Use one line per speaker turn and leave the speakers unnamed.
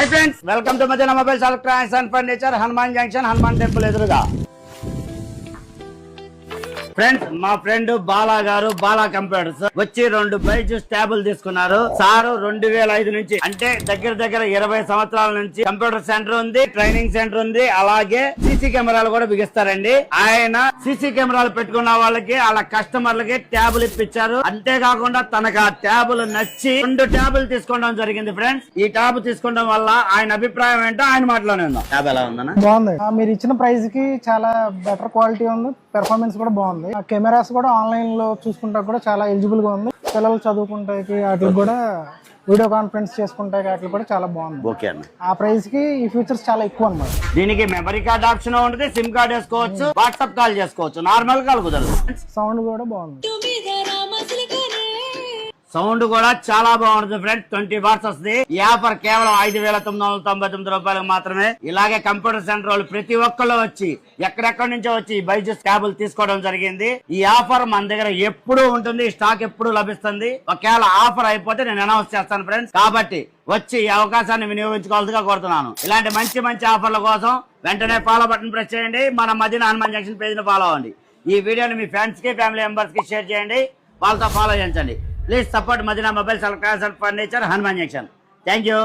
Hi friends welcome to Madina mobiles electronics and furniture Hanuman Junction Hanuman temple एदुरुगा friends మా friend Bala గారు Bala computers వచ్చి 2 బైజూస్ ట్యాబులు తీసుకున్నారు. సారు 2005 నుంచి అంటే దగ్గర 20 సంవత్సరాల నుంచి కంప్యూటర్ సెంటర్ ఉంది, ట్రైనింగ్ సెంటర్ ఉంది, అలాగే సీసీ కెమెరాలు కూడా బిగిస్తారండి. ఆయన సీసీ కెమెరాలు పెట్టుకున్న వాళ్ళకి వాళ్ళ కస్టమర్లకి ట్యాబులు ఇప్పించారు. అంతేకాకుండా తనకు ఆ ట్యాబులు నచ్చి 2 ట్యాబులు తీసుకోవడం జరిగింది. ఫ్రెండ్స్ ఈ ట్యాబ్ తీసుకోవడం వల్ల ఆయన అభిప్రాయం ఏంటో ఆయన మాటలోనే ఉందాం. ట్యాబ్ ఎలా ఉందన్న?
బాగుంది. మీరు ఇచ్చిన ప్రైస్ కి చాలా బెటర్ క్వాలిటీ ఉంది, పెర్ఫార్మెన్స్ కూడా బాగుంది. ఆ కెమెరాస్ కూడా ఆన్లైన్ లో చూసుకుంటా కూడా చాలా ఎలిజిబుల్ గా ఉంది. పిల్లలు చదువుకుంటాకి వాటికి కూడా వీడియో కాన్ఫరెన్స్ చేసుకుంటాకి వాటికి కూడా చాలా బాగుంది.
ఓకే అన్న,
ఆ ప్రైస్ కి ఈ ఫీచర్స్ చాలా ఎక్కువ అన్నమాట.
దీనికి మెమరీ కార్డ్ ఆప్షన్ ఉంటుంది, సిమ్ కార్డ్ వేసుకోవచ్చు, వాట్సాప్ కాల్ చేసుకోవచ్చు, నార్మల్ కాల్ కుదరదు.
సౌండ్ కూడా బాగుంది.
సౌండ్ కూడా చాలా బాగుంటుంది ఫ్రెండ్స్. 20 వాట్స్ వస్తుంది. ఈ ఆఫర్ కేవలం 5,999 రూపాయలకు మాత్రమే. ఇలాగే కంప్యూటర్ సెంటర్ వాళ్ళు ప్రతి ఒక్కళ్ళు వచ్చి ఎక్కడెక్కడి నుంచో వచ్చి బైజూస్ ట్యాబులు తీసుకోవడం జరిగింది. ఈ ఆఫర్ మన దగ్గర ఎప్పుడూ ఉంటుంది, స్టాక్ ఎప్పుడు లభిస్తుంది. ఒకవేళ ఆఫర్ అయిపోతే నేను అనౌన్స్ చేస్తాను ఫ్రెండ్స్. కాబట్టి వచ్చి ఈ అవకాశాన్ని వినియోగించుకోవాల్సిగా కోరుతున్నాను. ఇలాంటి మంచి ఆఫర్ల కోసం వెంటనే ఫాలో బటన్ ప్రెస్ చేయండి. మన మదీనా హనుమాన్ జంక్షన్ పేజ్ ని ఫాలో అవ్వండి. ఈ వీడియోని మీ ఫ్రెండ్స్ కి ఫ్యామిలీ మెంబర్స్ కి షేర్ చేయండి, వాళ్ళతో ఫాలో చేయించండి. Please support Madina Mobiles Electronics and Furniture Hanuman Junction. Thank you.